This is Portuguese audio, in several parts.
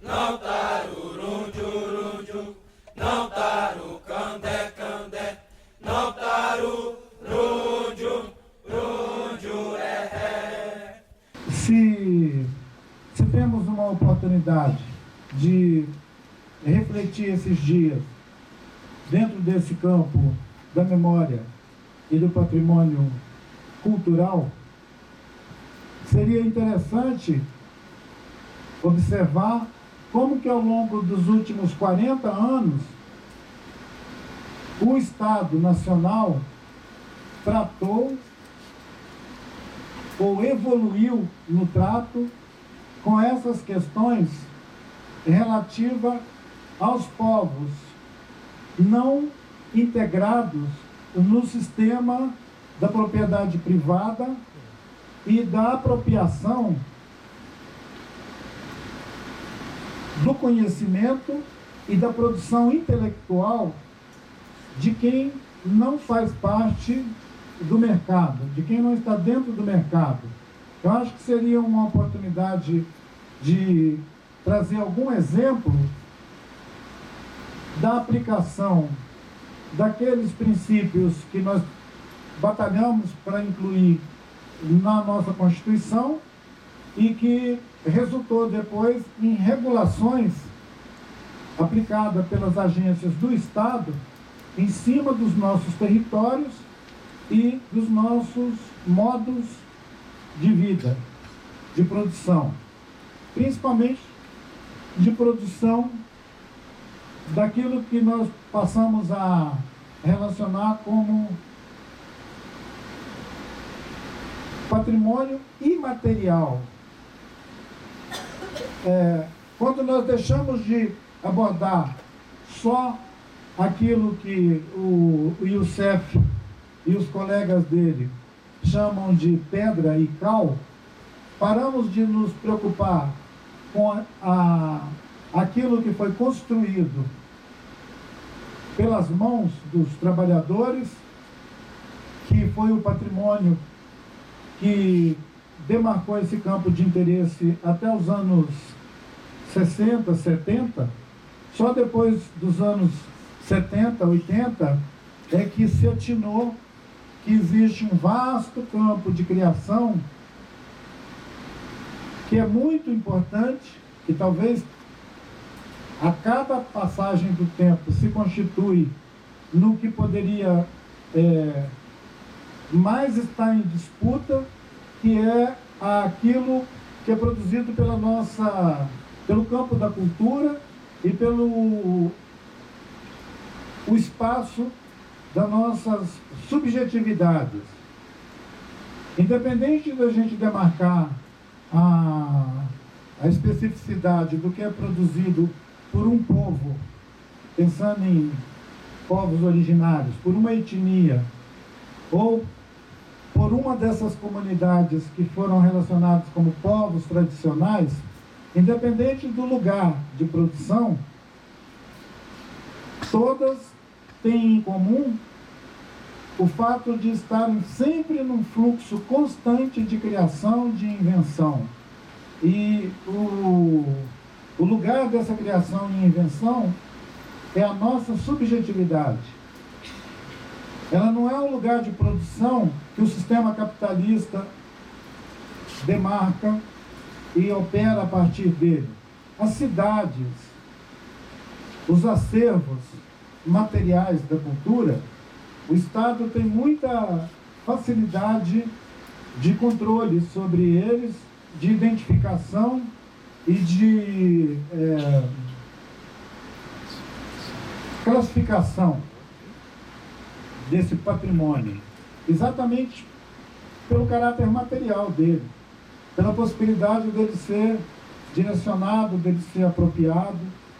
não taru runju, não taru candé, candé, não taru runju é. Se temos uma oportunidade de refletir esses dias dentro desse campo da memória e do patrimônio cultural, seria interessante observar como que ao longo dos últimos 40 anos o Estado Nacional tratou ou evoluiu no trato com essas questões relativas aos povos não integrados no sistema da propriedade privada e da apropriação do conhecimento e da produção intelectual de quem não faz parte do mercado, de quem não está dentro do mercado. Eu acho que seria uma oportunidade de trazer algum exemplo da aplicação daqueles princípios que nós batalhamos para incluir na nossa Constituição e que resultou depois em regulações aplicadas pelas agências do Estado em cima dos nossos territórios e dos nossos modos de vida, de produção, principalmente de produção daquilo que nós passamos a relacionar como patrimônio imaterial. Quando nós deixamos de abordar só aquilo que o Youssef e os colegas dele chamam de pedra e cal, paramos de nos preocupar com aquilo que foi construído pelas mãos dos trabalhadores, que foi o patrimônio que demarcou esse campo de interesse até os anos 60, 70, só depois dos anos 70, 80, é que se atinou que existe um vasto campo de criação que é muito importante, que talvez a cada passagem do tempo se constitui no que poderia mais estar em disputa, que é aquilo que é produzido pelo campo da cultura e pelo o espaço das nossas subjetividades. Independente da gente demarcar a especificidade do que é produzido por um povo, pensando em povos originários, por uma etnia, ou por uma dessas comunidades que foram relacionadas como povos tradicionais, independente do lugar de produção, todas têm em comum o fato de estarem sempre num fluxo constante de criação, de invenção. E o lugar dessa criação e invenção é a nossa subjetividade. Ela não é um lugar de produção que o sistema capitalista demarca e opera a partir dele. As cidades, os acervos materiais da cultura, o Estado tem muita facilidade de controle sobre eles, de identificação e de classificação desse patrimônio, exatamente pelo caráter material dele, pela possibilidade dele ser direcionado, dele ser apropriado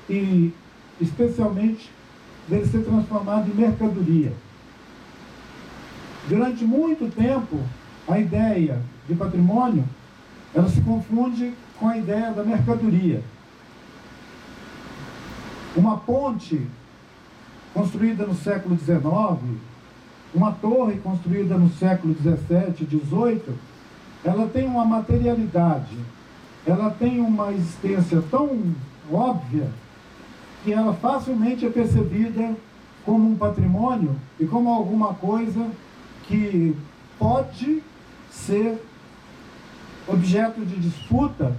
e, especialmente, dele ser transformado em mercadoria. Durante muito tempo, a ideia de patrimônio, ela se confunde com a ideia da mercadoria. Uma ponte construída no século XIX, uma torre construída no século XVII, XVIII, ela tem uma materialidade, ela tem uma existência tão óbvia que ela facilmente é percebida como um patrimônio e como alguma coisa que pode ser objeto de disputa,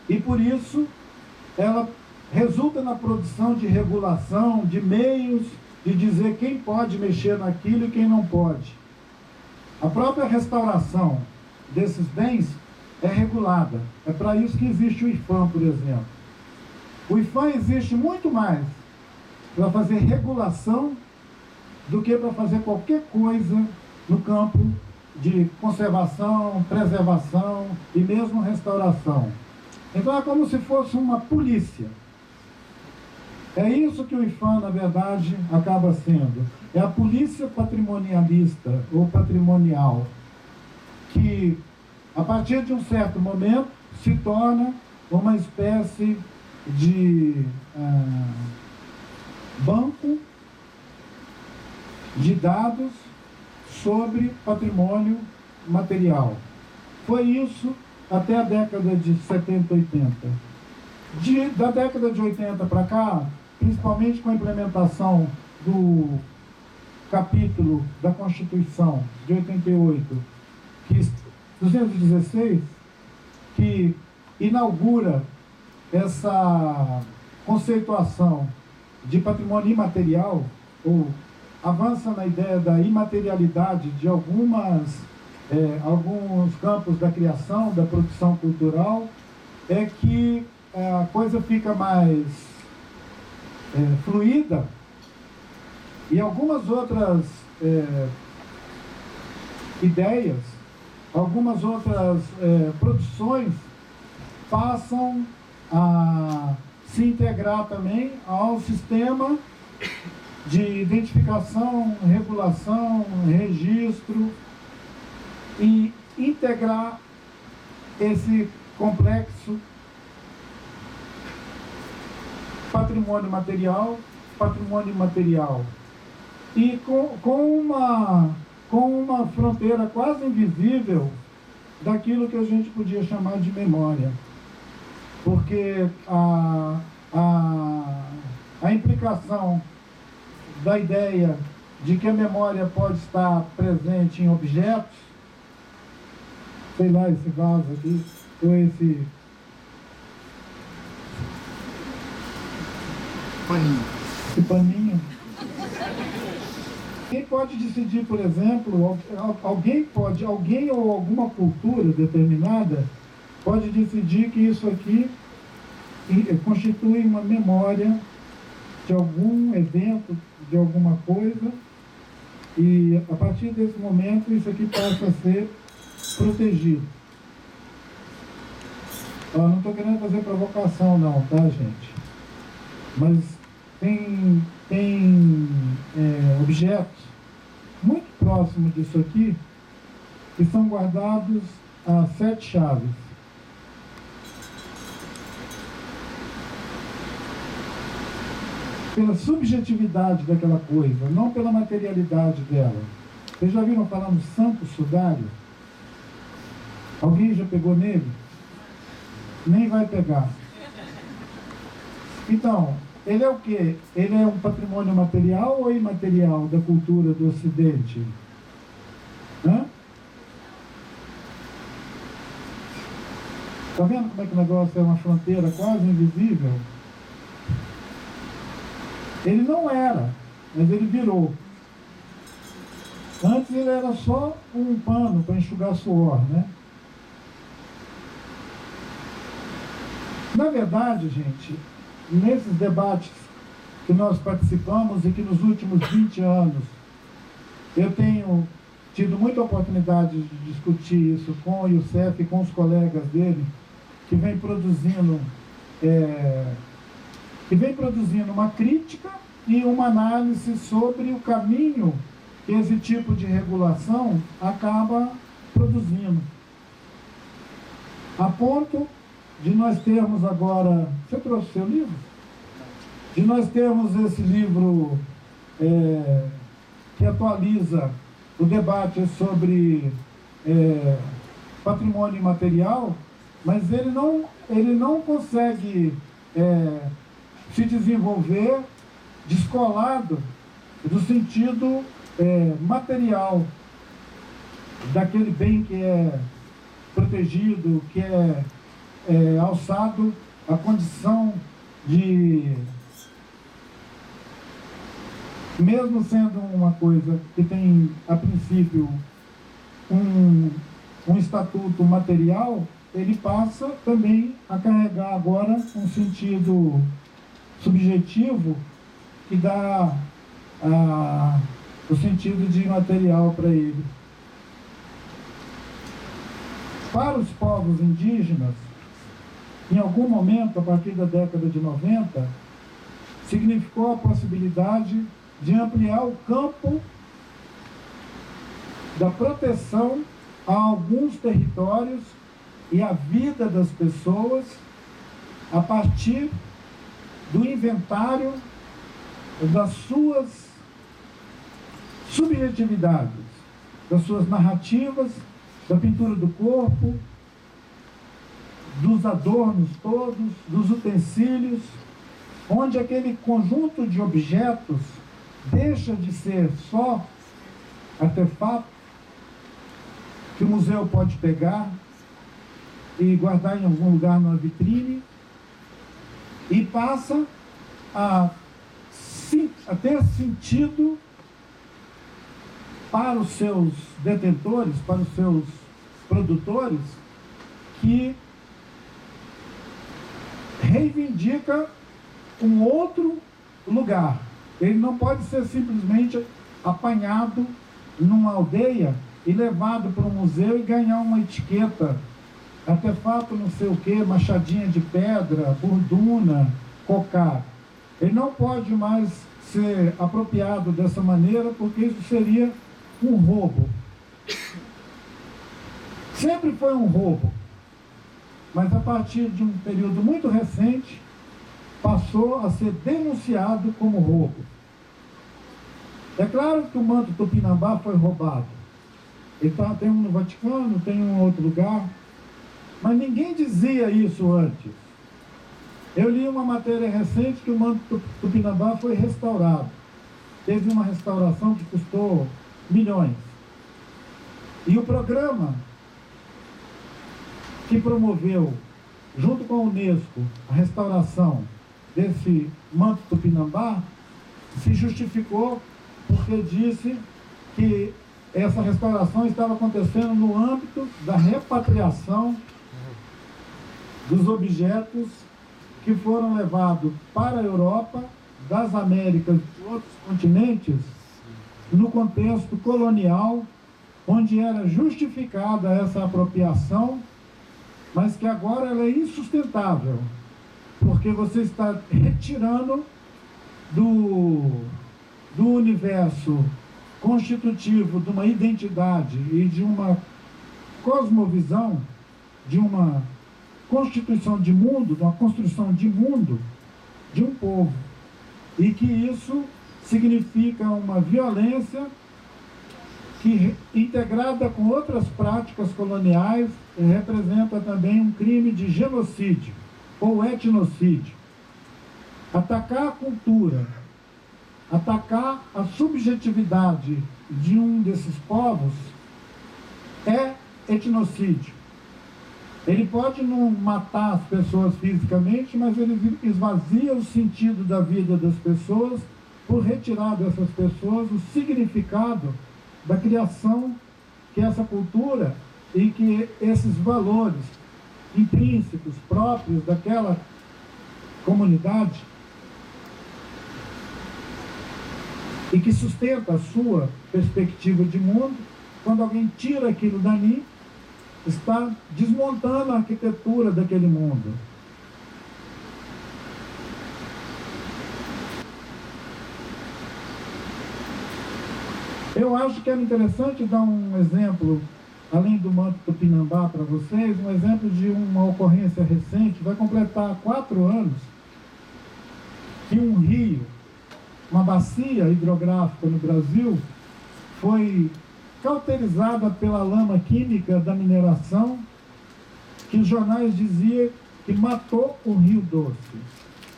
e por isso ela resulta na produção de regulação, de meios de dizer quem pode mexer naquilo e quem não pode. A própria restauração desses bens é regulada. É para isso que existe o IFAM, por exemplo. O IFAM existe muito mais para fazer regulação do que para fazer qualquer coisa no campo de conservação, preservação e mesmo restauração. Então é como se fosse uma polícia. É isso que o IFAM, na verdade, acaba sendo. É a polícia patrimonialista ou patrimonial, que, a partir de um certo momento, se torna uma espécie de banco de dados sobre patrimônio material. Foi isso até a década de 70, 80. Da década de 80 para cá, principalmente com a implementação do capítulo da Constituição de 88, 216, que inaugura essa conceituação de patrimônio imaterial, ou avança na ideia da imaterialidade de alguns campos da criação, da produção cultural, é que a coisa fica mais fluida, e algumas outras ideias, algumas outras produções passam a se integrar também ao sistema de identificação, regulação, registro, e integrar esse complexo patrimônio material, patrimônio imaterial, e com uma fronteira quase invisível daquilo que a gente podia chamar de memória, porque a implicação da ideia de que a memória pode estar presente em objetos, sei lá, esse vaso aqui, ou esse paninho. Quem pode decidir, por exemplo, alguém ou alguma cultura determinada pode decidir que isso aqui constitui uma memória de algum evento, de alguma coisa, e a partir desse momento isso aqui passa a ser protegido. Eu não estou querendo fazer provocação não, tá, gente? Mas tem objetos muito próximos disso aqui que são guardados a 7 chaves. Pela subjetividade daquela coisa, não pela materialidade dela. Vocês já viram falar no santo sudário? Alguém já pegou nele? Nem vai pegar. Então, ele é o quê? Ele é um patrimônio material ou imaterial da cultura do Ocidente? Hã? Está vendo como é que o negócio é uma fronteira quase invisível? Ele não era, mas ele virou. Antes ele era só um pano para enxugar suor, né? Na verdade, gente, nesses debates que nós participamos e que nos últimos 20 anos eu tenho tido muita oportunidade de discutir isso com o Youssef e com os colegas dele, que vem produzindo uma crítica e uma análise sobre o caminho que esse tipo de regulação acaba produzindo. A ponto de nós termos agora... Você trouxe o seu livro? De nós termos esse livro que atualiza o debate sobre patrimônio imaterial, mas ele não consegue se desenvolver descolado do sentido material daquele bem que é protegido, que é alçado à condição de, mesmo sendo uma coisa que tem, a princípio, um estatuto material, ele passa também a carregar agora um sentido subjetivo que dá o sentido de material para ele. Para os povos indígenas, em algum momento, a partir da década de 90, significou a possibilidade de ampliar o campo da proteção a alguns territórios e a vida das pessoas a partir do inventário das suas subjetividades, das suas narrativas, da pintura do corpo, dos adornos todos, dos utensílios, onde aquele conjunto de objetos deixa de ser só artefato que o museu pode pegar e guardar em algum lugar numa vitrine, e passa a ter sentido para os seus detentores, para os seus produtores, que reivindica um outro lugar. Ele não pode ser simplesmente apanhado numa aldeia e levado para um museu e ganhar uma etiqueta, artefato não sei o que, machadinha de pedra, burduna, cocar. Ele não pode mais ser apropriado dessa maneira, porque isso seria um roubo. Sempre foi um roubo, mas a partir de um período muito recente, passou a ser denunciado como roubo. É claro que o manto Tupinambá foi roubado. Tem um no Vaticano, tem um em outro lugar, mas ninguém dizia isso antes. Eu li uma matéria recente que o manto Tupinambá foi restaurado. Teve uma restauração que custou milhões. E o programa que promoveu, junto com a Unesco, a restauração desse manto Tupinambá, se justificou porque disse que essa restauração estava acontecendo no âmbito da repatriação dos objetos que foram levados para a Europa, das Américas e de outros continentes, no contexto colonial, onde era justificada essa apropriação, mas que agora ela é insustentável, porque você está retirando do universo constitutivo de uma identidade e de uma cosmovisão, de uma constituição de mundo, de uma construção de mundo de um povo. E que isso significa uma violência que, integrada com outras práticas coloniais, representa também um crime de genocídio ou etnocídio. Atacar a cultura, atacar a subjetividade de um desses povos é etnocídio. Ele pode não matar as pessoas fisicamente, mas ele esvazia o sentido da vida das pessoas por retirar dessas pessoas o significado da criação que essa cultura e que esses valores intrínsecos próprios daquela comunidade e que sustenta a sua perspectiva de mundo. Quando alguém tira aquilo dali, está desmontando a arquitetura daquele mundo. Eu acho que era interessante dar um exemplo, além do manto Tupinambá para vocês, um exemplo de uma ocorrência recente. Vai completar 4 anos que um rio, uma bacia hidrográfica no Brasil, foi cauterizada pela lama química da mineração, que os jornais diziam que matou o Rio Doce.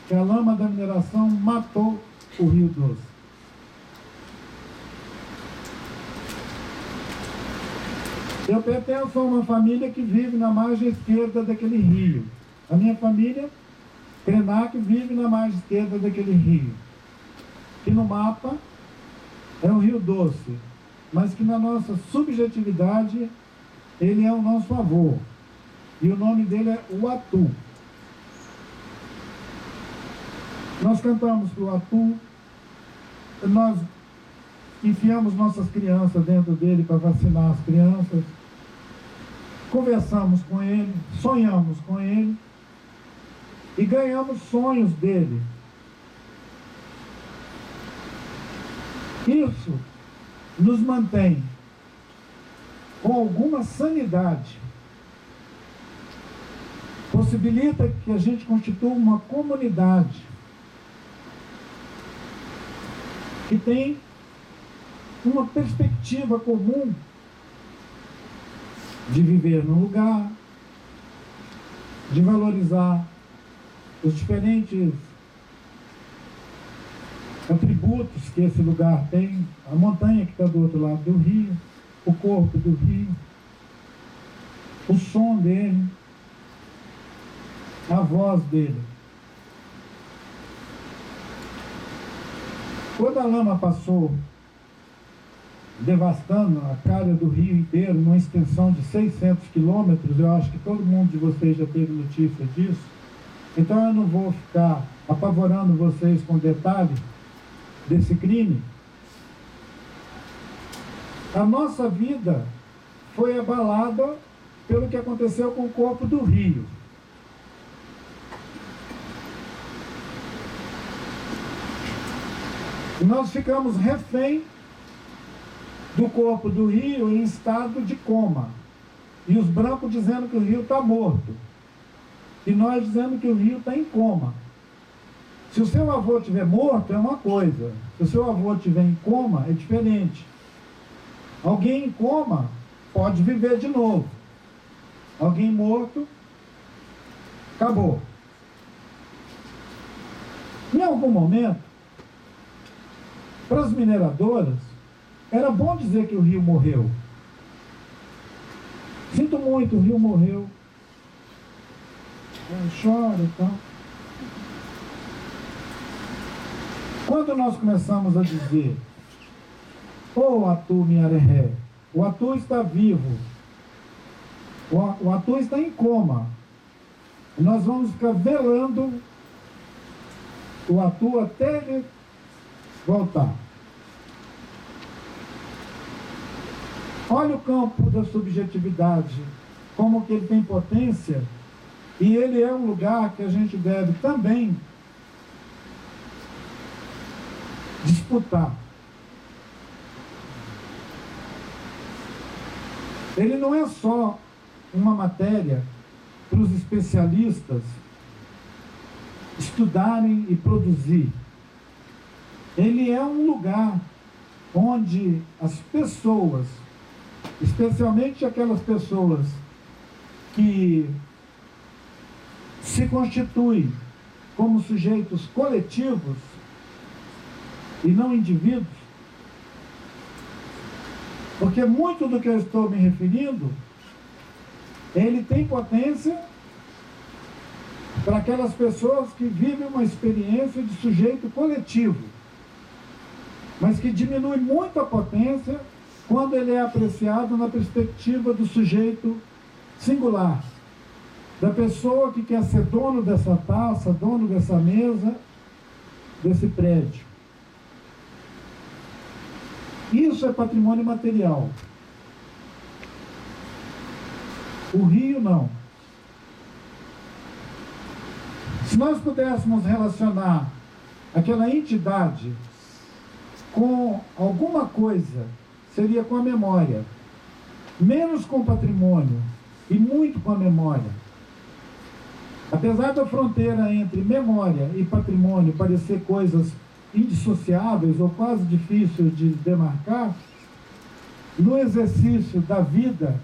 que a lama da mineração matou o Rio Doce. Eu pertenço a uma família que vive na margem esquerda daquele rio. A minha família, Krenak, vive na margem esquerda daquele rio, que no mapa é o Rio Doce, mas que na nossa subjetividade ele é o nosso avô. E o nome dele é Uatu. Nós cantamos para o Uatu, nós enfiamos nossas crianças dentro dele para vacinar as crianças, conversamos com ele, sonhamos com ele e ganhamos sonhos dele. Isso nos mantém com alguma sanidade, possibilita que a gente constitua uma comunidade que tem uma perspectiva comum de viver num lugar, de valorizar os diferentes atributos que esse lugar tem, a montanha que está do outro lado do rio, o corpo do rio, o som dele, a voz dele. Quando a lama passou devastando a calha do rio inteiro, numa extensão de 600 quilômetros, eu acho que todo mundo de vocês já teve notícia disso, então eu não vou ficar apavorando vocês com detalhes desse crime. A nossa vida foi abalada pelo que aconteceu com o corpo do rio. Nós ficamos refém do corpo do rio em estado de coma. E os brancos dizendo que o rio está morto. E nós dizendo que o rio está em coma. Se o seu avô estiver morto, é uma coisa. Se o seu avô estiver em coma, é diferente. Alguém em coma pode viver de novo. Alguém morto, acabou. Em algum momento, para as mineradoras, era bom dizer que o rio morreu. Sinto muito, o rio morreu. Chora e tal. Quando nós começamos a dizer, ô Atu Miareré, o Atu está vivo, o Atu está em coma, nós vamos ficar velando o Atu até ele voltar. Olha o campo da subjetividade, como que ele tem potência, e ele é um lugar que a gente deve também disputar. Ele não é só uma matéria para os especialistas estudarem e produzir. Ele é um lugar onde as pessoas, especialmente aquelas pessoas que se constituem como sujeitos coletivos e não indivíduos, porque muito do que eu estou me referindo, ele tem potência para aquelas pessoas que vivem uma experiência de sujeito coletivo, mas que diminui muito a potência quando ele é apreciado na perspectiva do sujeito singular, da pessoa que quer ser dono dessa taça, dono dessa mesa, desse prédio. Isso é patrimônio material. O rio não. Se nós pudéssemos relacionar aquela entidade com alguma coisa, seria com a memória. Menos com o patrimônio e muito com a memória. Apesar da fronteira entre memória e patrimônio parecer coisas indissociáveis ou quase difíceis de demarcar, no exercício da vida,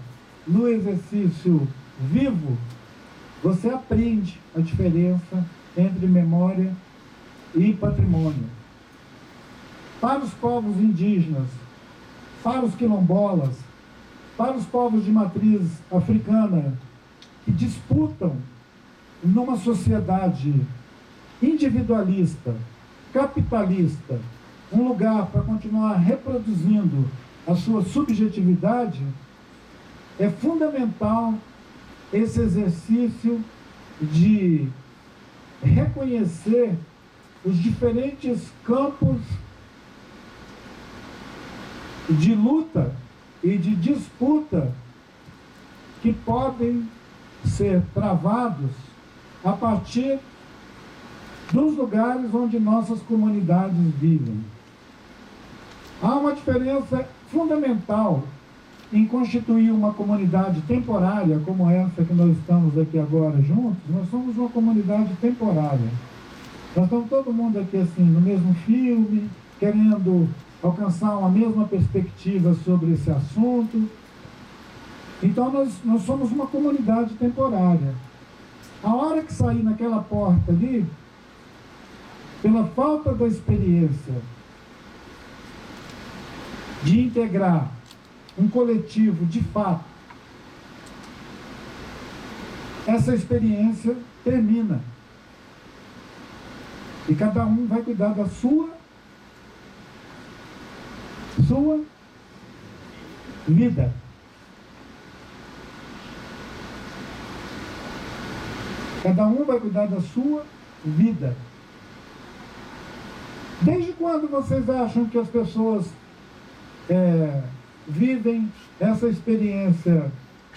no exercício vivo, você aprende a diferença entre memória e patrimônio. Para os povos indígenas, para os quilombolas, para os povos de matriz africana, que disputam numa sociedade individualista, capitalista, um lugar para continuar reproduzindo a sua subjetividade, é fundamental esse exercício de reconhecer os diferentes campos de luta e de disputa que podem ser travados a partir dos lugares onde nossas comunidades vivem. Há uma diferença fundamental em constituir uma comunidade temporária, como essa que nós estamos aqui agora juntos. Nós somos uma comunidade temporária. Nós estamos todo mundo aqui assim, no mesmo filme, querendo alcançar uma mesma perspectiva sobre esse assunto. Então nós somos uma comunidade temporária. A hora que sair naquela porta ali, pela falta da experiência de integrar um coletivo de fato, essa experiência termina. E cada um vai cuidar da sua vida. Cada um vai cuidar da sua vida. Desde quando vocês acham que as pessoas vivem essa experiência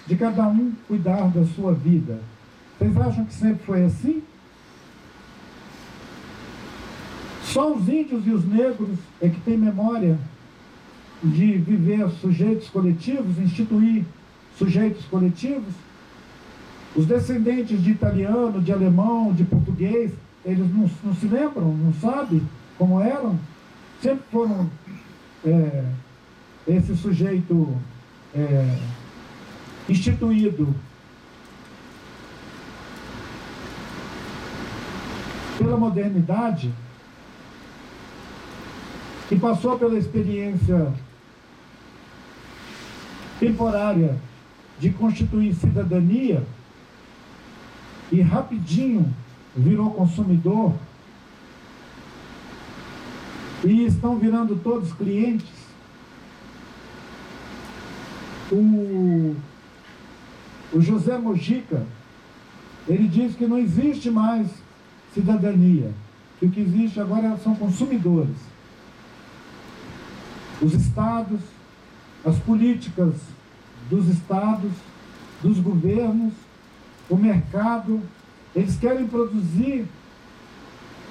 de cada um cuidar da sua vida? Vocês acham que sempre foi assim? Só os índios e os negros é que têm memória de viver sujeitos coletivos, instituir sujeitos coletivos? Os descendentes de italiano, de alemão, de português, eles não se lembram, não sabem como eram? Sempre foram esse sujeito instituído pela modernidade, que passou pela experiência temporária de constituir cidadania e rapidinho virou consumidor e estão virando todos clientes. O José Mojica, ele diz que não existe mais cidadania, que o que existe agora são consumidores. Os estados, as políticas dos estados, dos governos, o mercado, eles querem produzir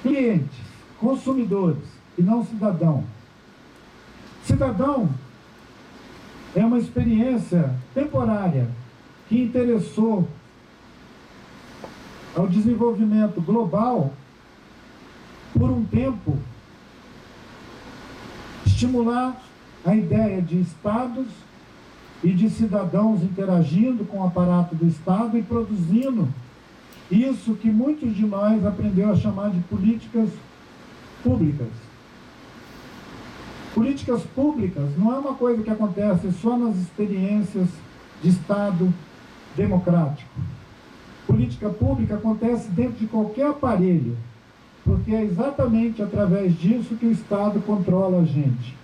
clientes, consumidores, e não cidadão. Cidadão é uma experiência temporária que interessou ao desenvolvimento global por um tempo, estimular a ideia de estados e de cidadãos interagindo com o aparato do Estado e produzindo isso que muitos de nós aprendeu a chamar de políticas públicas. Políticas públicas não é uma coisa que acontece só nas experiências de Estado democrático. Política pública acontece dentro de qualquer aparelho, porque é exatamente através disso que o Estado controla a gente.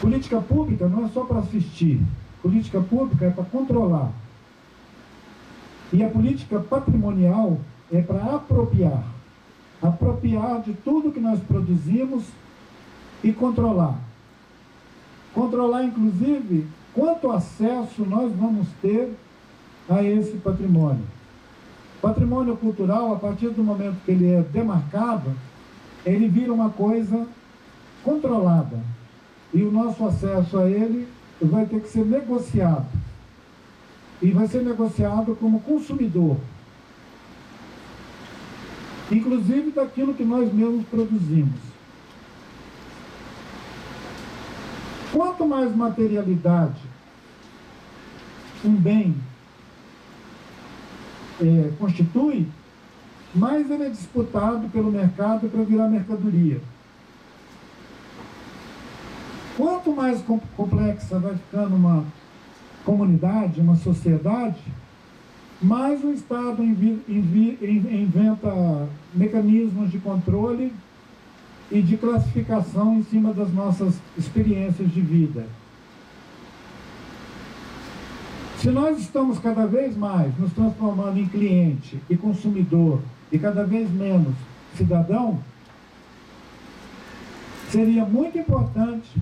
Política pública não é só para assistir, política pública é para controlar. E a política patrimonial é para apropriar. Apropriar de tudo que nós produzimos e controlar. Controlar, inclusive, quanto acesso nós vamos ter a esse patrimônio. Patrimônio cultural, a partir do momento que ele é demarcado, ele vira uma coisa controlada. E o nosso acesso a ele vai ter que ser negociado. E vai ser negociado como consumidor. Inclusive daquilo que nós mesmos produzimos. Quanto mais materialidade um bem constitui, mais ele é disputado pelo mercado para virar mercadoria. Quanto mais complexa vai ficando uma comunidade, uma sociedade, mais o Estado inventa mecanismos de controle e de classificação em cima das nossas experiências de vida. Se nós estamos cada vez mais nos transformando em cliente e consumidor e cada vez menos cidadão, seria muito importante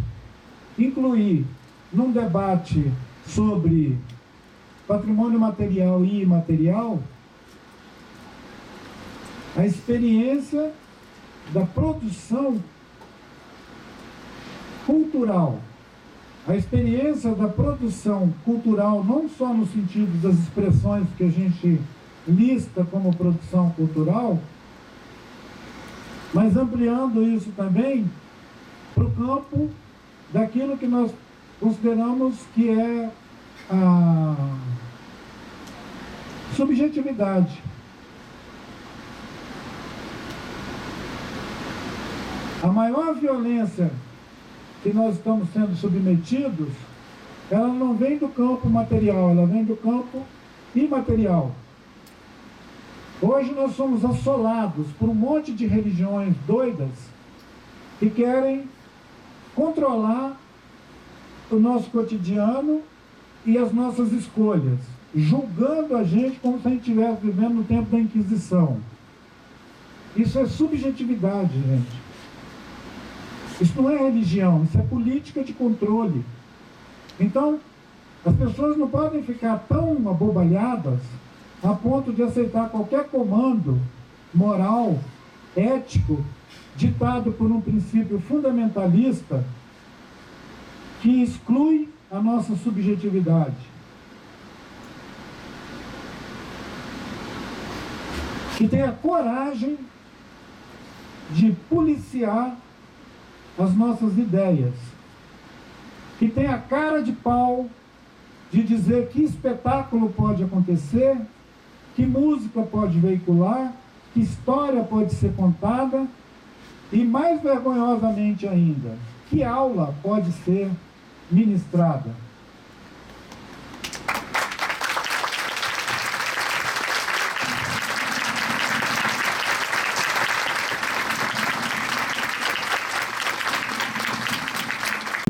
incluir num debate sobre patrimônio material e imaterial a experiência da produção cultural. A experiência da produção cultural, não só no sentido das expressões que a gente lista como produção cultural, mas ampliando isso também para o campo daquilo que nós consideramos que é a subjetividade. A maior violência que nós estamos sendo submetidos, ela não vem do campo material, ela vem do campo imaterial. Hoje nós somos assolados por um monte de religiões doidas que querem controlar o nosso cotidiano e as nossas escolhas, julgando a gente como se a gente estivesse vivendo no tempo da Inquisição. Isso é subjetividade, gente. Isso não é religião, isso é política de controle. Então, as pessoas não podem ficar tão abobalhadas a ponto de aceitar qualquer comando moral, ético, ditado por um princípio fundamentalista que exclui a nossa subjetividade. Que tenha coragem de policiar as nossas ideias, que tem a cara de pau de dizer que espetáculo pode acontecer, que música pode veicular, que história pode ser contada e, mais vergonhosamente ainda, que aula pode ser ministrada.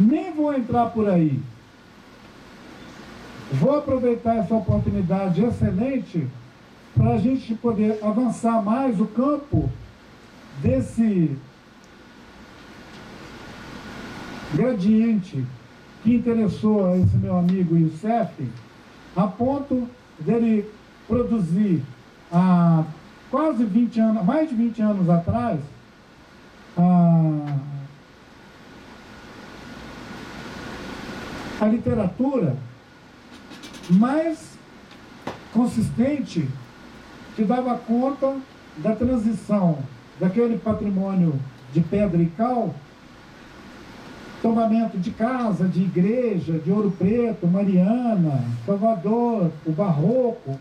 Nem vou entrar por aí. Vou aproveitar essa oportunidade excelente para a gente poder avançar mais o campo desse gradiente que interessou a esse meu amigo Youssef, a ponto dele produzir há quase 20 anos, mais de 20 anos atrás, a literatura mais consistente que dava conta da transição daquele patrimônio de pedra e cal, tombamento de casa, de igreja, de Ouro Preto, Mariana, Salvador, o Barroco,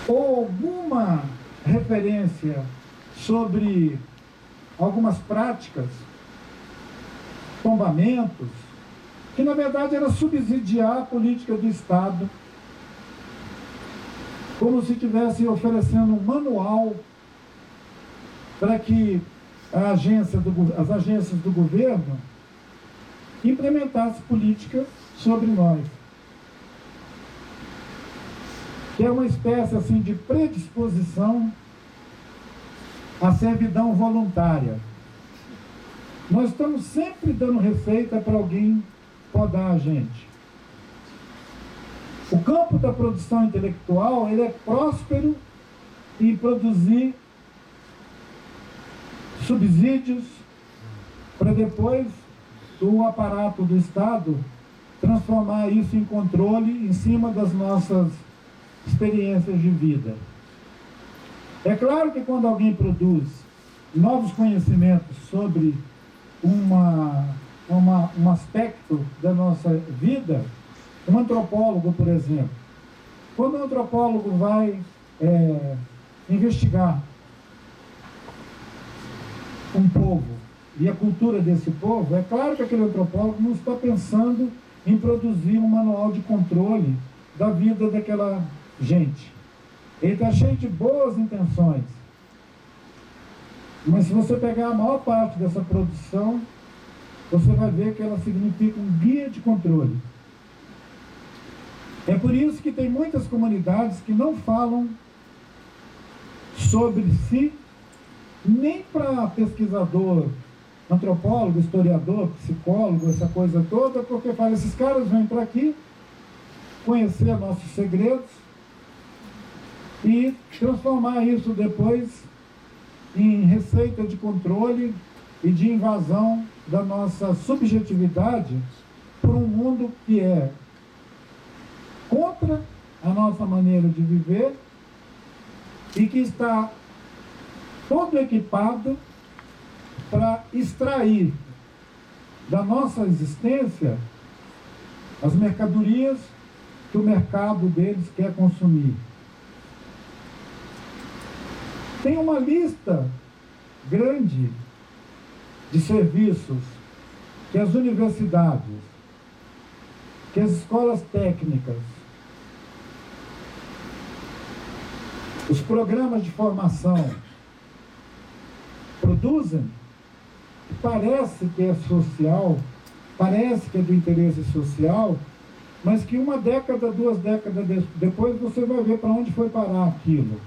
ou alguma referência sobre algumas práticas, tombamentos, que na verdade era subsidiar a política do Estado, como se estivesse oferecendo um manual para que as agências do governo implementassem políticas sobre nós. Que é uma espécie assim de predisposição à servidão voluntária. Nós estamos sempre dando receita para alguém podar a gente. O campo da produção intelectual, ele é próspero em produzir subsídios para depois o aparato do Estado transformar isso em controle em cima das nossas experiências de vida. É claro que quando alguém produz novos conhecimentos sobre um aspecto da nossa vida, um antropólogo, por exemplo, Quando o antropólogo vai investigar um povo e a cultura desse povo, é claro que aquele antropólogo não está pensando em produzir um manual de controle da vida daquela gente. Ele está cheio de boas intenções. Mas se você pegar a maior parte dessa produção, você vai ver que ela significa um guia de controle. É por isso que tem muitas comunidades que não falam sobre si, nem para pesquisador, antropólogo, historiador, psicólogo, essa coisa toda, porque fala, esses caras vêm para aqui conhecer nossos segredos e transformar isso depois em receita de controle e de invasão da nossa subjetividade por um mundo que é contra a nossa maneira de viver e que está todo equipado para extrair da nossa existência as mercadorias que o mercado deles quer consumir. Tem uma lista grande de serviços que as universidades, que as escolas técnicas, os programas de formação produzem, parece que é social, parece que é do interesse social, mas que uma década, 2 décadas depois você vai ver para onde foi parar aquilo.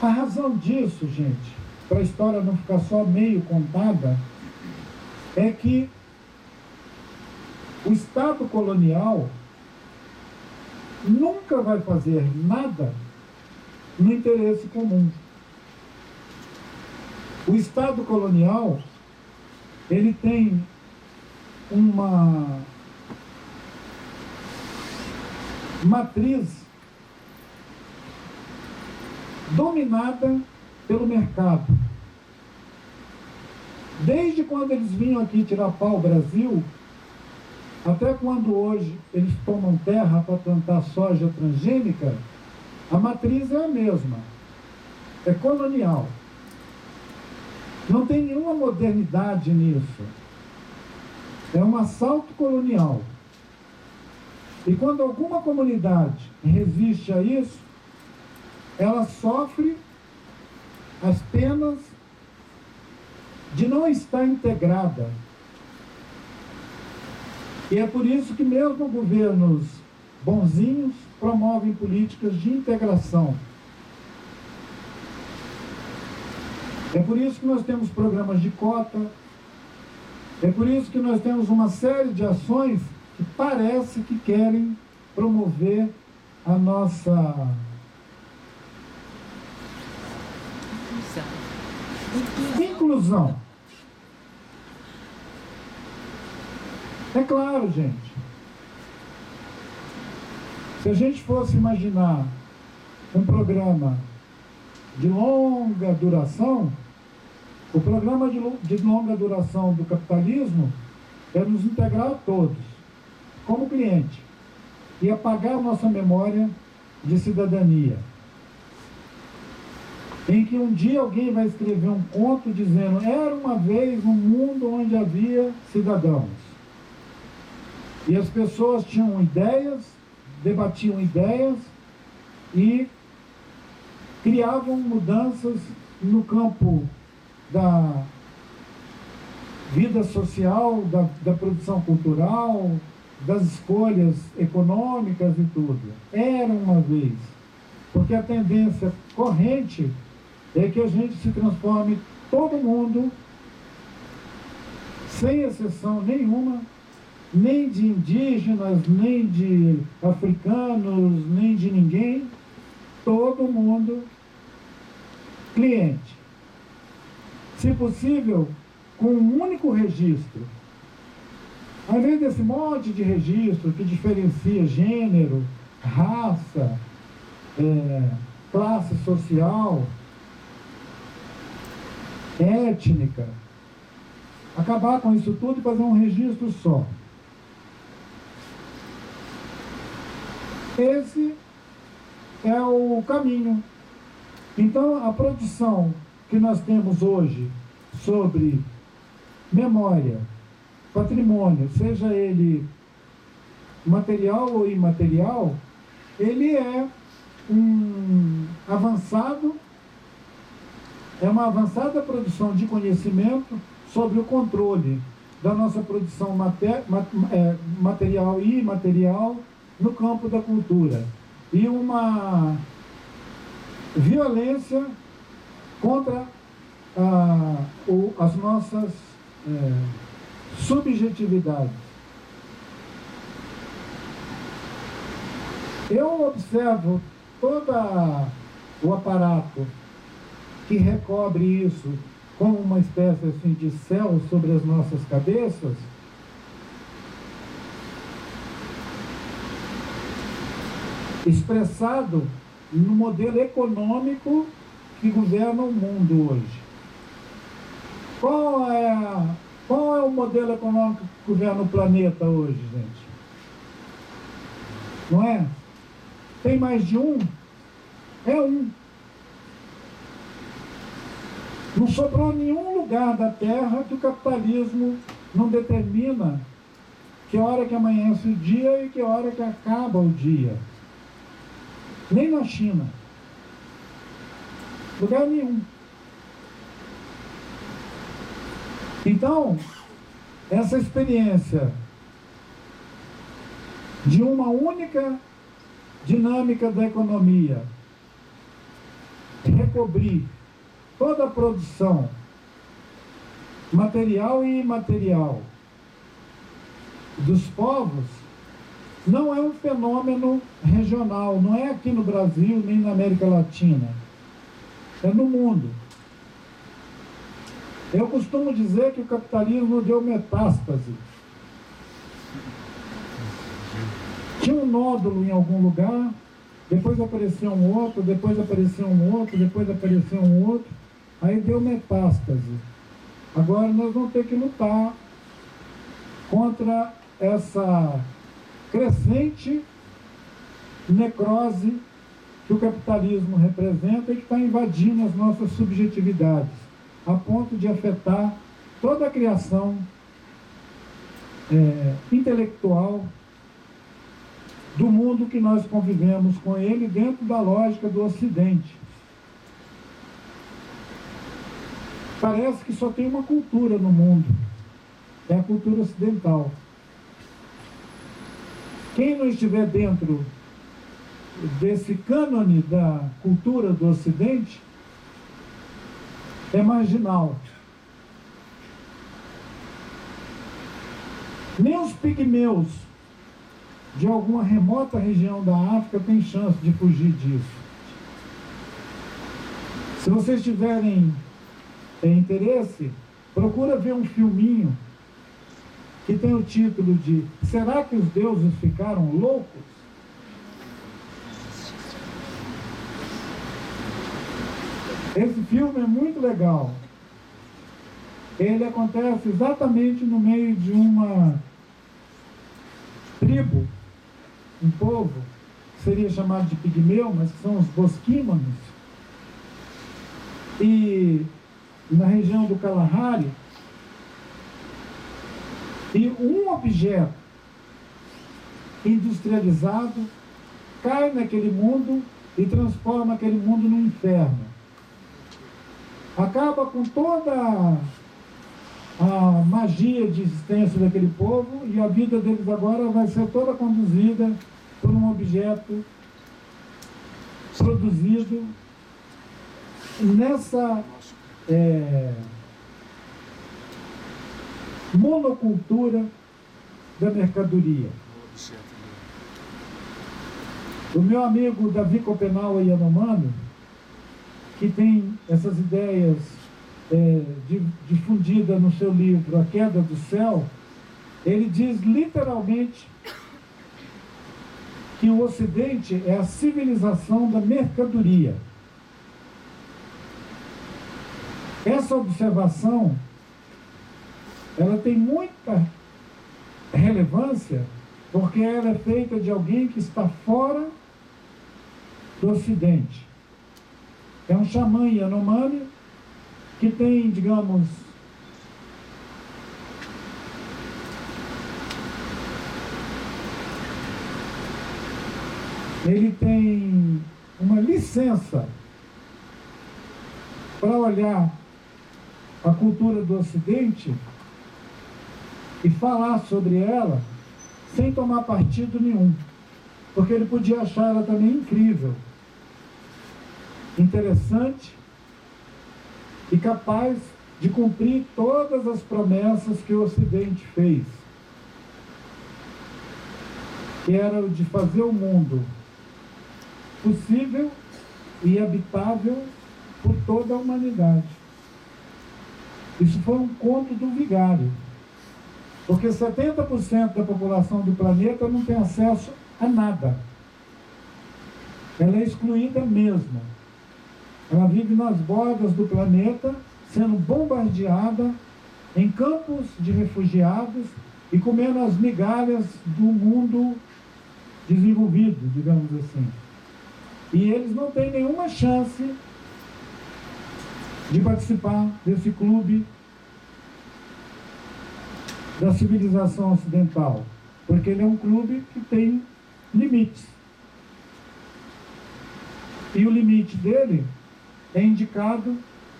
A razão disso, gente, para a história não ficar só meio contada, é que o Estado colonial nunca vai fazer nada no interesse comum. O Estado colonial, ele tem uma matriz dominada pelo mercado. Desde quando eles vinham aqui tirar pau ao Brasil, até quando hoje eles tomam terra para plantar soja transgênica, a matriz é a mesma, é colonial. Não tem nenhuma modernidade nisso. É um assalto colonial. E quando alguma comunidade resiste a isso, ela sofre as penas de não estar integrada. E é por isso que mesmo governos bonzinhos promovem políticas de integração. É por isso que nós temos programas de cota, é por isso que nós temos uma série de ações que parece que querem promover a nossa inclusão. É claro, gente. Se a gente fosse imaginar um programa de longa duração, o programa de longa duração do capitalismo é nos integrar a todos, como cliente, e apagar a nossa memória de cidadania. Em que um dia alguém vai escrever um conto dizendo: era uma vez um mundo onde havia cidadãos. E as pessoas tinham ideias, debatiam ideias e criavam mudanças no campo da vida social, da produção cultural, das escolhas econômicas e tudo. Era uma vez. Porque a tendência corrente é que a gente se transforme, todo mundo, sem exceção nenhuma, nem de indígenas, nem de africanos, nem de ninguém, todo mundo cliente. Se possível, com um único registro. Ao invés desse monte de registro que diferencia gênero, raça, classe social, étnica, acabar com isso tudo e fazer um registro só. Esse é o caminho. Então, a produção que nós temos hoje sobre memória, patrimônio, seja ele material ou imaterial, ele é uma avançada produção de conhecimento sobre o controle da nossa produção material e imaterial no campo da cultura. E uma violência contra as nossas subjetividades. Eu observo todo o aparato que recobre isso como uma espécie assim, de céu sobre as nossas cabeças, expressado no modelo econômico que governa o mundo hoje. Qual é o modelo econômico que governa o planeta hoje, gente? Não é? Tem mais de um? É um. Não sobrou nenhum lugar da Terra que o capitalismo não determina que hora que amanhece o dia e que hora que acaba o dia. Nem na China. Lugar nenhum. Então, essa experiência de uma única dinâmica da economia recobrir toda a produção material e imaterial dos povos não é um fenômeno regional, não é aqui no Brasil nem na América Latina, é no mundo. Eu costumo dizer que o capitalismo deu metástase. Tinha um nódulo em algum lugar, depois apareceu um outro, depois apareceu um outro, depois apareceu um outro, aí deu metástase. Agora nós vamos ter que lutar contra essa crescente necrose que o capitalismo representa e que está invadindo as nossas subjetividades, a ponto de afetar toda a criação intelectual do mundo que nós convivemos com ele dentro da lógica do Ocidente. Parece que só tem uma cultura no mundo, é a cultura ocidental. Quem não estiver dentro desse cânone da cultura do Ocidente é marginal. Nem os pigmeus de alguma remota região da África têm chance de fugir disso. Se vocês tiverem interesse, procura ver um filminho que tem o título de Será que os deuses ficaram loucos? Esse filme é muito legal. Ele acontece exatamente no meio de uma tribo, um povo, que seria chamado de pigmeu, mas que são os bosquímanos. E na região do Kalahari, e um objeto industrializado cai naquele mundo e transforma aquele mundo num inferno. Acaba com toda a magia de existência daquele povo e a vida deles agora vai ser toda conduzida por um objeto produzido nessa monocultura da mercadoria. O meu amigo Davi Copenaua Yanomami, que tem essas ideias difundidas no seu livro A Queda do Céu, ele diz literalmente que o Ocidente é a civilização da mercadoria. Essa observação ela tem muita relevância porque ela é feita de alguém que está fora do Ocidente. É um xamã Yanomami que tem, digamos, ele tem uma licença para olhar a cultura do Ocidente e falar sobre ela sem tomar partido nenhum, porque ele podia achar ela também incrível, interessante e capaz de cumprir todas as promessas que o Ocidente fez, que era o de fazer o mundo possível e habitável por toda a humanidade. Isso foi um conto do vigário, porque 70% da população do planeta não tem acesso a nada. Ela é excluída mesmo. Ela vive nas bordas do planeta, sendo bombardeada em campos de refugiados e comendo as migalhas do mundo desenvolvido, digamos assim. E eles não têm nenhuma chance de participar desse clube da civilização ocidental, porque ele é um clube que tem limites. E o limite dele é indicado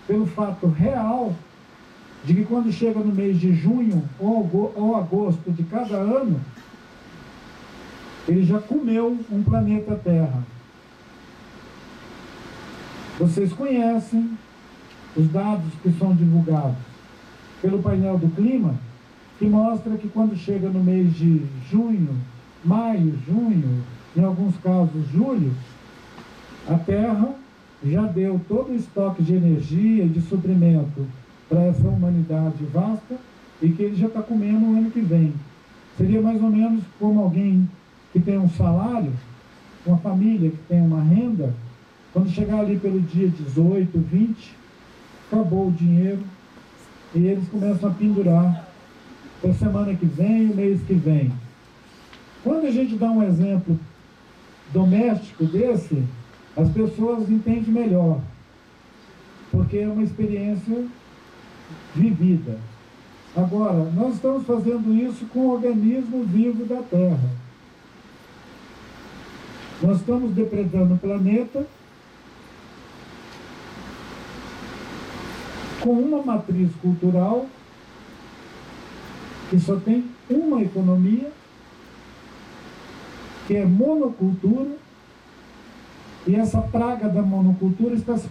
pelo fato real de que quando chega no mês de junho ou agosto de cada ano, ele já comeu um planeta Terra. Vocês conhecem os dados que são divulgados pelo painel do clima, que mostra que quando chega no mês de junho, maio, junho, em alguns casos julho, a Terra já deu todo o estoque de energia e de suprimento para essa humanidade vasta e que ele já está comendo no ano que vem. Seria mais ou menos como alguém que tem um salário, uma família que tem uma renda, quando chegar ali pelo dia 18, 20, acabou o dinheiro e eles começam a pendurar para a semana que vem e o mês que vem. Quando a gente dá um exemplo doméstico desse, as pessoas entendem melhor, porque é uma experiência vivida. Agora, nós estamos fazendo isso com o organismo vivo da Terra. Nós estamos depredando o planeta com uma matriz cultural que só tem uma economia, que é monocultura, e essa praga da monocultura está se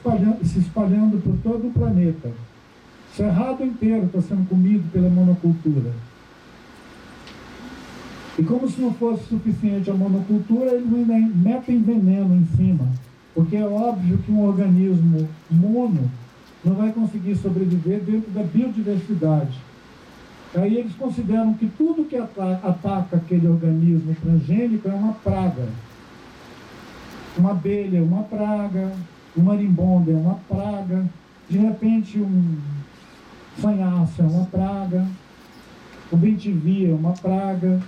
espalhando por todo o planeta. O cerrado inteiro está sendo comido pela monocultura. E como se não fosse suficiente a monocultura, eles ainda metem veneno em cima, porque é óbvio que um organismo mono não vai conseguir sobreviver dentro da biodiversidade. Aí eles consideram que tudo que ataca aquele organismo transgênico é uma praga. Uma abelha é uma praga, um marimbondo é uma praga, de repente um sanhaço é uma praga, o bem-te-vi é uma praga.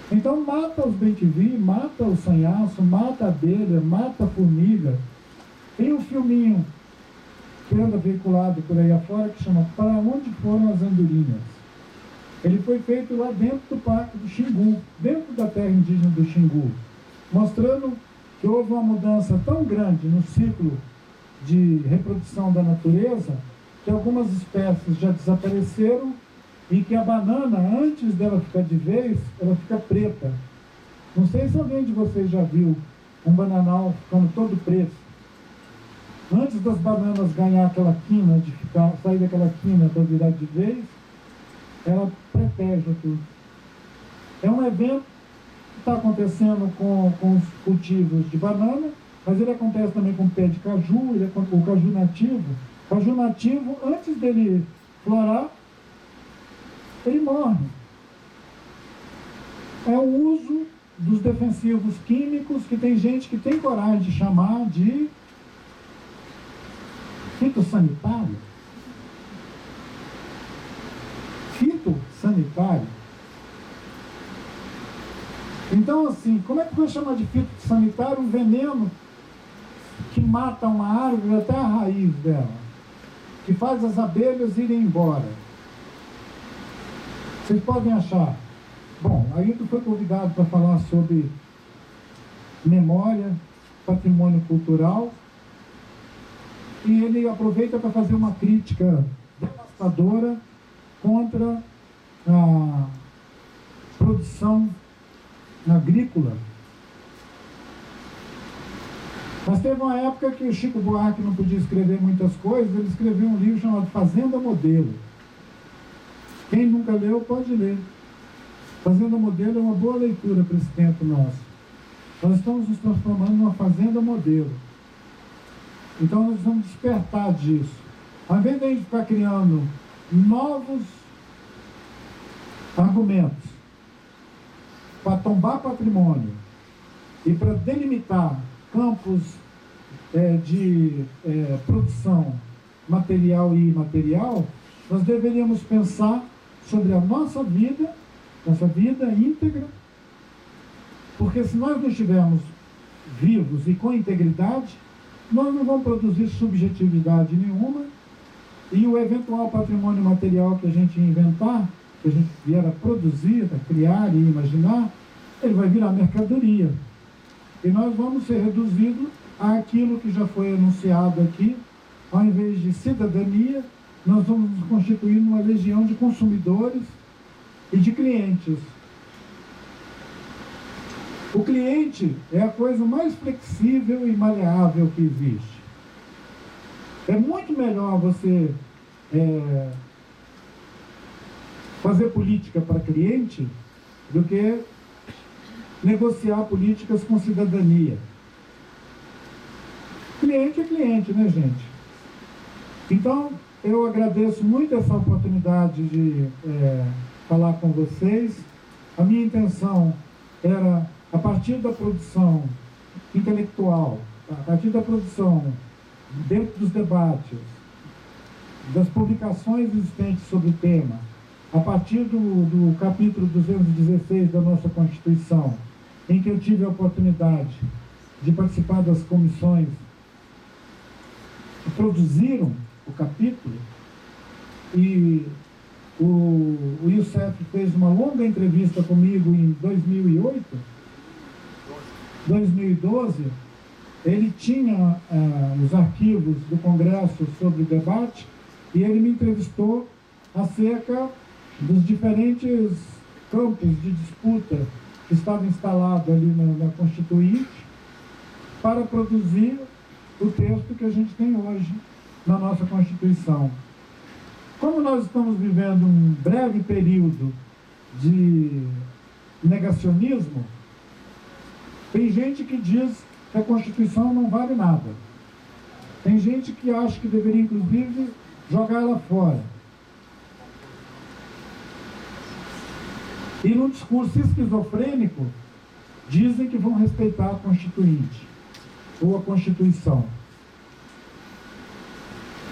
Então mata os bem-te-vi, mata o sanhaço, mata a abelha, mata a formiga. Tem um filminho que anda veiculado por aí afora que chama Para Onde Foram as Andorinhas. Ele foi feito lá dentro do Parque do Xingu, dentro da terra indígena do Xingu, mostrando que houve uma mudança tão grande no ciclo de reprodução da natureza que algumas espécies já desapareceram e que a banana, antes dela ficar de vez, ela fica preta. Não sei se alguém de vocês já viu um bananal ficando todo preto. Antes das bananas ganhar aquela quina, sair daquela quina para virar de vez, ela preteja tudo. É um evento que está acontecendo com os cultivos de banana, mas ele acontece também com o pé de caju, o caju nativo. O caju nativo, antes dele florar, ele morre. É o uso dos defensivos químicos que tem gente que tem coragem de chamar de fitossanitário. Fitossanitário. Então, assim, como é que vai chamar de fitossanitário um veneno que mata uma árvore até a raiz dela, que faz as abelhas irem embora? Vocês podem achar. Bom, Ailton foi convidado para falar sobre memória, patrimônio cultural, e ele aproveita para fazer uma crítica devastadora contra a produção agrícola. Mas teve uma época que o Chico Buarque não podia escrever muitas coisas, ele escreveu um livro chamado Fazenda Modelo. Quem nunca leu, pode ler. Fazenda Modelo é uma boa leitura para esse tempo nosso. Nós estamos nos transformando numa fazenda modelo. Então nós vamos despertar disso. Ao invés de a gente ficar criando novos argumentos para tombar patrimônio e para delimitar campos de produção material e imaterial, nós deveríamos pensar sobre a nossa vida íntegra, porque se nós não estivermos vivos e com integridade, nós não vamos produzir subjetividade nenhuma, e o eventual patrimônio material que a gente inventar, que a gente vier a produzir, a criar e imaginar, ele vai virar mercadoria. E nós vamos ser reduzidos àquilo que já foi anunciado aqui. Ao invés de cidadania, nós vamos nos constituir numa legião de consumidores e de clientes. O cliente é a coisa mais flexível e maleável que existe. É muito melhor você fazer política para cliente do que negociar políticas com cidadania. Cliente é cliente, né, gente? Então, eu agradeço muito essa oportunidade de falar com vocês. A minha intenção era, a partir da produção intelectual, a partir da produção dentro dos debates, das publicações existentes sobre o tema, a partir do capítulo 216 da nossa Constituição, em que eu tive a oportunidade de participar das comissões que produziram o capítulo, e o Youssef fez uma longa entrevista comigo em 2012, ele tinha os arquivos do Congresso sobre o debate, e ele me entrevistou acerca dos diferentes campos de disputa que estavam instalados ali na Constituinte, para produzir o texto que a gente tem hoje na nossa Constituição. Como nós estamos vivendo um breve período de negacionismo, tem gente que diz que a Constituição não vale nada. Tem gente que acha que deveria, inclusive, jogar ela fora. E num discurso esquizofrênico, dizem que vão respeitar a Constituinte, ou a Constituição.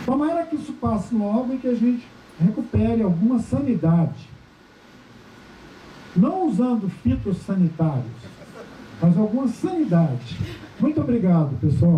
Tomara que isso passe logo e que a gente recupere alguma sanidade. Não usando fitossanitários, mas alguma sanidade. Muito obrigado, pessoal.